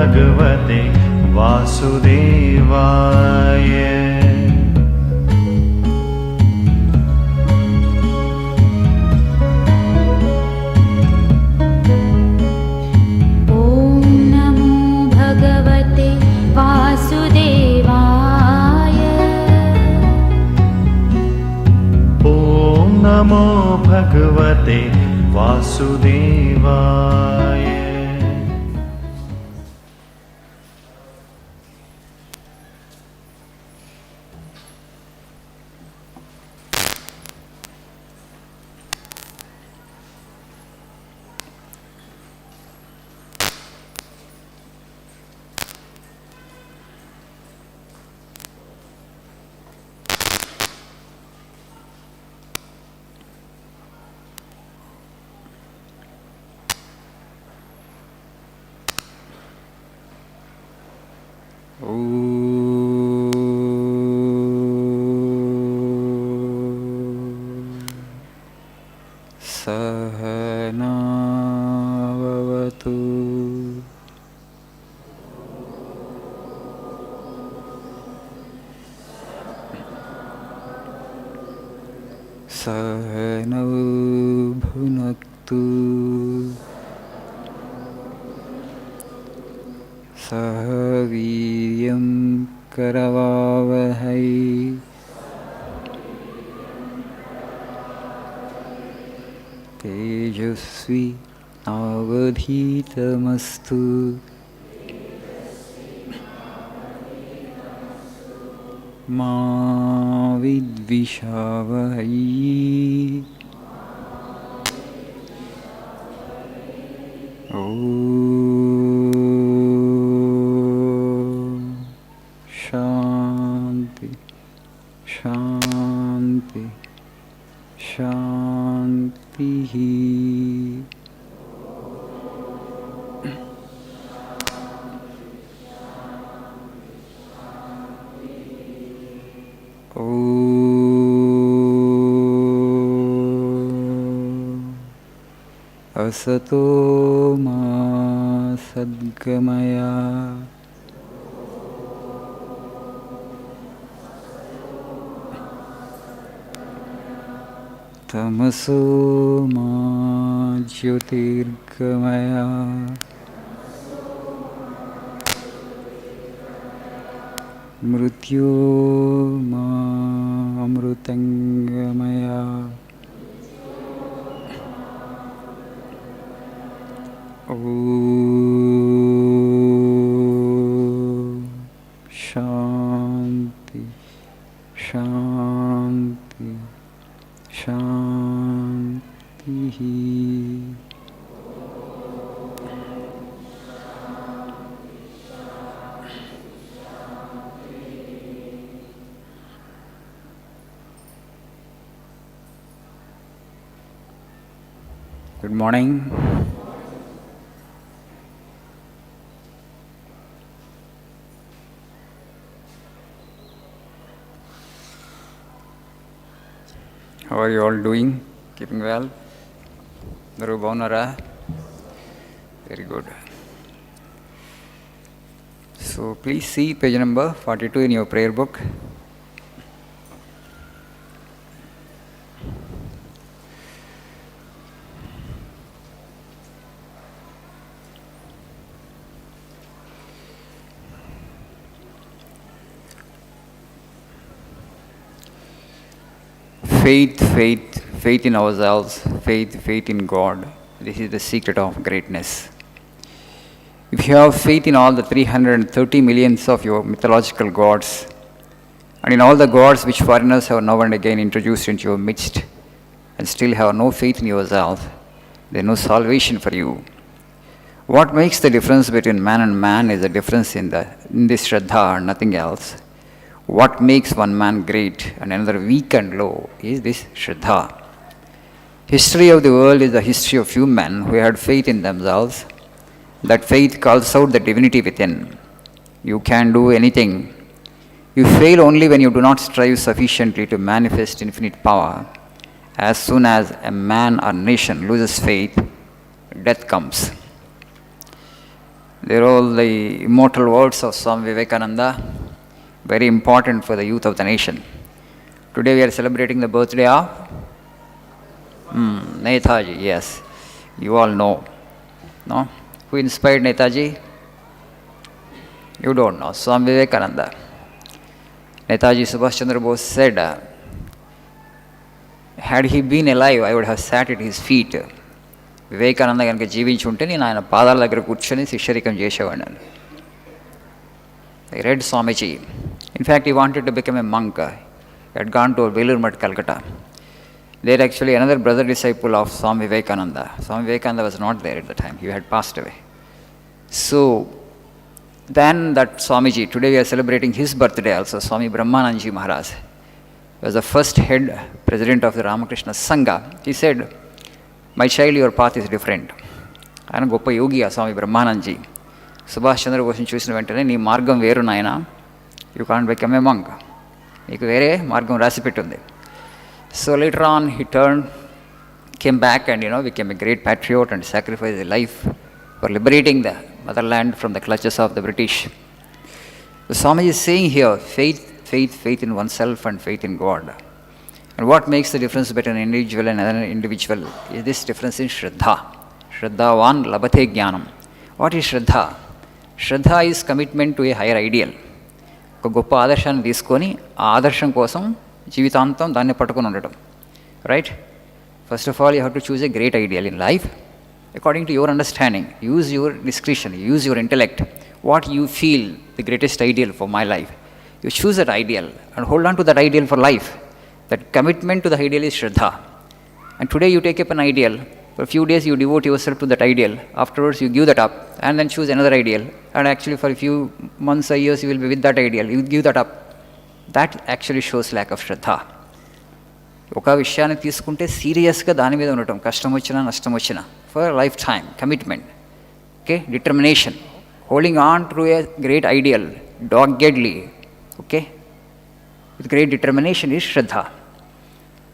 भगवते वासुदेवाय। नमो भगवते वासुदेवाय। सहनावतु सहनौ भुनक्तु सह वीर्यं करवावहै तेजस्वी नावधीतमस्तु मा विद्विषावहै। शांति शांति शांति। असतो मा सद्गमय तमसो मा ज्योतिर्गमय मृत्यो मा अमृतंगमय। शांति शांति शांति। Good morning. How are you all doing? Keeping well? Naru Baunara? Very good. So please see page number 42 in your prayer book. Faith in ourselves, faith in God. This is the secret of greatness. If you have faith in all the 330 millions of your mythological gods, and in all the gods which foreigners have now and again introduced into your midst, and still have no faith in yourself, there is no salvation for you. What makes the difference between man and man is the difference in this Shraddha and nothing else. What makes one man great and another weak and low is this Shraddha. History of the world is the history of few men who had faith in themselves. That faith calls out the divinity within. You can do anything. You fail only when you do not strive sufficiently to manifest infinite power. As soon as a man or nation loses faith, death comes. They are all the immortal words of Swami Vivekananda, very important for the youth of the nation. Today we are celebrating the birthday of Netaji, yes. You all know. No? Who inspired Netaji? You don't know. Swami Vivekananda. Netaji Subhash Chandra Bose said, had he been alive, I would have sat at his feet. Vivekananda కనుక జీవించి ఉంటే నేను ఆయన పాదాల దగ్గర కూర్చొని శిష్యరికం చేసేవాడిని. I read Swamiji. In fact, he wanted to become a monk. He had gone to Velur Math, Calcutta. There actually another brother disciple of Swami Vivekananda. Swami Vivekananda was not there at the time. He had passed away. So, then that Swamiji, today we are celebrating his birthday also, Swami Brahmananji Maharaj. He was the first head president of the Ramakrishna Sangha. He said, my child, your path is different. ఆయన గొప్ప యోగి ఆ స్వామి బ్రహ్మానందజీ. సుభాష్ చంద్రబోస్ని చూసిన వెంటనే నీ మార్గం వేరు నాయన, you can't become a monk, నీకు వేరే మార్గం రాసిపెట్టుంది. So later on he turn, came back and became a great patriot and sacrificed his life for liberating the motherland from the clutches of the British. The Swamiji is saying here, faith in oneself and faith in God. And what makes the difference between an individual and another individual is this difference in Shraddha. Shraddhavan labhate jnanam. What is Shraddha? Shraddha is commitment to a higher ideal. ఒక గొప్ప ఆదర్శాన్ని తీసుకొని ఆ ఆదర్శం కోసం జీవితాంతం దాన్ని పట్టుకొని ఉండటం. Right? First of all, you have to choose a great ideal in life according to your understanding. Use your discretion, use your intellect. What you feel the greatest ideal for my life, you choose that ideal and hold on to that ideal for life. That commitment to the ideal is Shraddha. And today you take up an ideal, for a few days you devote yourself to that ideal, afterwards you give that up and then choose another ideal, and actually for a few months or years you will be with that ideal, you give that up. That actually shows lack of Shraddha. ఒక విషయాన్ని తీసుకుంటే సీరియస్గా దాని మీద ఉండటం, కష్టం వచ్చినా నష్టం వచ్చినా, for life time commitment. Okay, determination, holding on to a great ideal doggedly, okay, with great determination is Shraddha.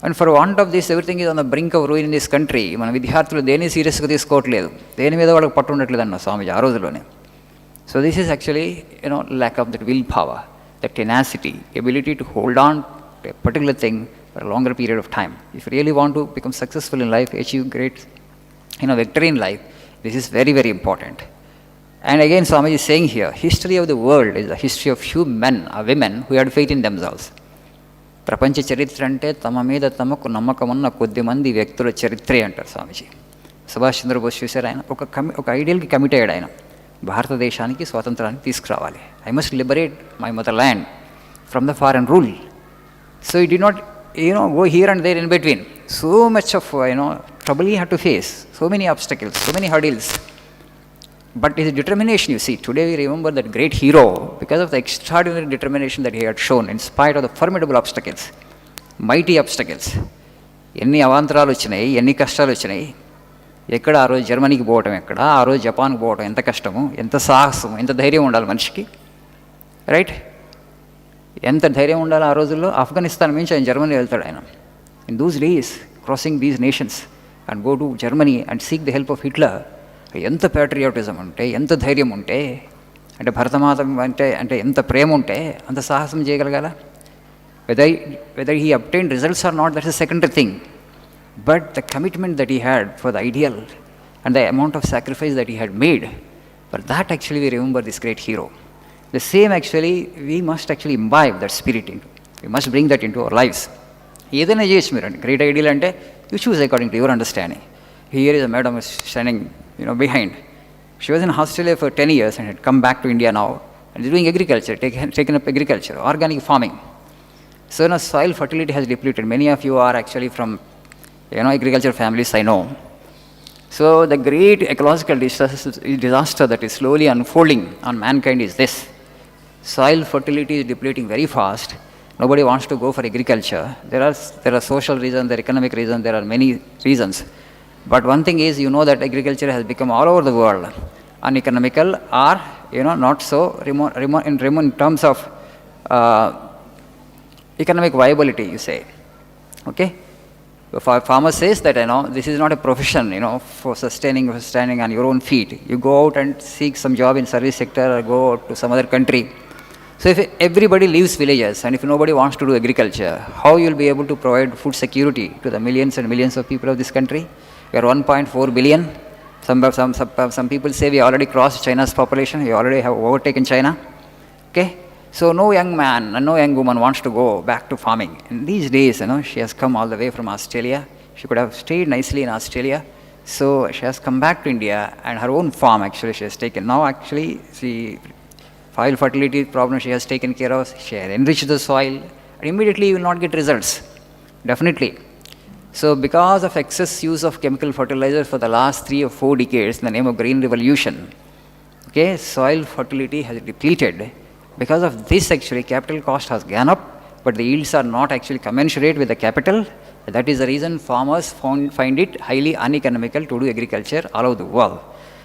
And for want of this, everything is on the brink of ruin in this country. మన విద్యార్థులు దేని సీరియస్గా తీసుకోవట్లేదు, దేని మీద వాళ్ళకి పట్టు ఉండట్లేదు అన్న స్వామిజీ ఆ రోజుల్లోనే. So this is actually lack of that will power, that tenacity, ability to hold on to a particular thing for a longer period of time. If you really want to become successful in life, achieve great victory in life, this is very, very important. And again, Swamiji is saying here, history of the world is the history of few men or women who had faith in themselves. ప్రపంచ చరిత్ర అంటే తమ మీద తమకు నమ్మకం ఉన్న కొద్ది మంది వ్యక్తుల చరిత్రే అంటారు స్వామీజీ. సుభాష్ చంద్రబోస్ చూశారు, ఆయన ఒక ఐడియల్కి కమిట్ అయ్యాడు. ఆయన భారతదేశానికి స్వాతంత్రాన్ని తీసుకురావాలి. I must liberate my mother land from the foreign rule. So it did not go here and there in between. So much of trouble he had to face, so many obstacles, so many hurdles. But his determination, you see, today we remember that great hero because of the extraordinary determination that he had shown in spite of the formidable obstacles, mighty obstacles. ఎన్ని అవాంతరాలు వచ్చినాయి, ఎన్ని కష్టాలు వచ్చినాయి. ఎక్కడ ఆ రోజు జర్మనీకి పోవటం, ఎక్కడ ఆ రోజు జపాన్కి పోవటం, ఎంత కష్టము, ఎంత సాహసం, ఎంత ధైర్యం ఉండాలి మనిషికి. రైట్? ఎంత ధైర్యం ఉండాలి ఆ రోజుల్లో. ఆఫ్ఘనిస్తాన్ నుంచి ఆయన జర్మనీ వెళ్తాడు. ఆయన in దూస్ days crossing these nations and go to Germany and seek the help of Hitler. ఎంత ప్యాట్రియాటిజం ఉంటే, ఎంత ధైర్యం ఉంటే, అంటే భరతమాత అంటే ఎంత ప్రేమ ఉంటే అంత సాహసం చేయగలగాల. Whether he obtained results or not, that's a secondary thing. But the commitment that he had for the ideal and the amount of sacrifice that he had made, for that actually we remember this great hero. The same actually, we must actually imbibe that spirit into, we must bring that into our lives. ఏదైనా చేయొచ్చు మీరు. అంటే great ideal అంటే you choose according to your understanding. Here is a madam standing behind. She was in Australia for 10 years and had come back to India now and is doing agriculture, taken up agriculture, organic farming. So soil fertility has depleted. Many of you are actually from agriculture families, I know. So the great ecological disaster that is slowly unfolding on mankind is this. Soil fertility is depleting very fast. Nobody wants to go for agriculture. There are social reasons, there are economic reasons, there are many reasons. But one thing is, that agriculture has become all over the world uneconomical or not so remote in terms of economic viability, you say. Okay? Farmer says that, this is not a profession, for sustaining on your own feet. You go out and seek some job in service sector or go out to some other country. So if everybody leaves villages and if nobody wants to do agriculture, how you'll be able to provide food security to the millions and millions of people of this country? We are 1.4 billion. Some people say we already crossed China's population. We already have overtaken China. Okay? So no young man and no young woman wants to go back to farming. In these days, she has come all the way from Australia. She could have stayed nicely in Australia. So she has come back to India and her own farm actually she has taken. Now actually she soil fertility problem she has taken care of. She has enriched the soil and immediately you will not get results. Definitely. So because of excess use of chemical fertilizers for the last 3 or 4 decades in the name of green revolution, okay, soil fertility has depleted. Because of this actually capital cost has gone up, but the yields are not actually commensurate with the capital. That is the reason farmers find it highly uneconomical to do agriculture all over the world.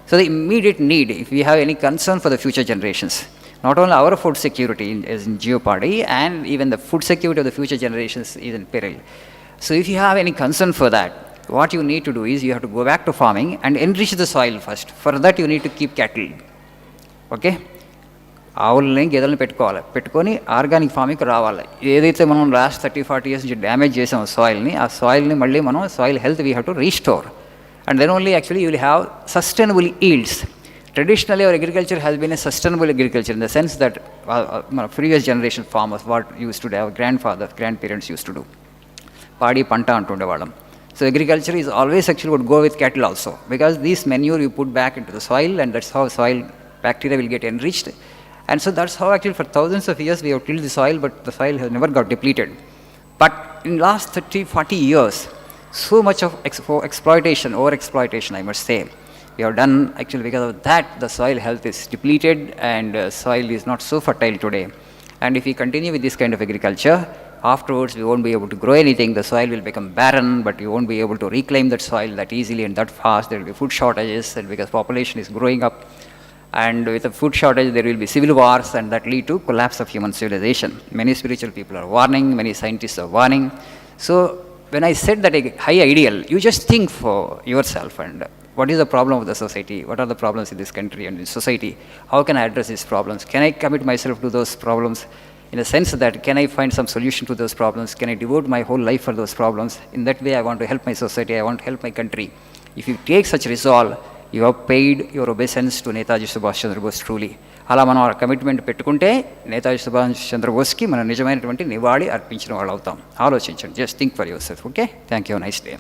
So the immediate need, if we have any concern for the future generations, not only our food security is in jeopardy, and even the food security of the future generations is in peril. So if you have any concern for that, what you need to do is you have to go back to farming and enrich the soil first. For that you need to keep cattle. Okay? ఆవులని గేదెలను పెట్టుకొని organic ఫార్మింగ్కి రావాలి. ఏదైతే మనం last 30-40 years నుంచి damage చేసాం సాయిల్ని, ఆ సాయిల్ని మళ్ళీ మనం soil health we have to restore. And then only actually you will have sustainable yields. Traditionally our agriculture has been a sustainable agriculture in the sense that previous generation farmers what used to do, our grandfathers, grandparents used to do. Padi panta antundevadam. So agriculture is always actually would go with cattle also, because this manure you put back into the soil and that's how soil bacteria will get enriched. And so that's how actually for thousands of years we have tilled the soil, but the soil has never got depleted. But in last 30-40 years, so much of exploitation, over-exploitation, I must say, we have done actually because of that the soil health is depleted and soil is not so fertile today. And if we continue with this kind of agriculture, afterwards we won't be able to grow anything, the soil will become barren, but you won't be able to reclaim that soil that easily and that fast. There will be food shortages, and because population is growing up, and with a food shortage there will be civil wars, and that lead to collapse of human civilization. Many spiritual people are warning, many scientists are warning. So when I said that a high ideal, you just think for yourself, and what is the problem of the society, what are the problems in this country and in society, how can I address these problems, can I commit myself to those problems in a sense that can I find some solution to those problems, can I devote my whole life for those problems. In that way I want to help my society, I want to help my country. If you take such resolve, you have paid your obeisance to Netaji Subhash Chandra Bose truly. అలా మనం ఆ commitment పెట్టుకుంటే నేతాజీ సుభాష్ చంద్రబోస్కి మనం నిజమైనటువంటి నివాళి అర్పించిన వాళ్ళు అవుతాం. ఆలోచించండి. Just think for your self. Okay, thank you. Nice day.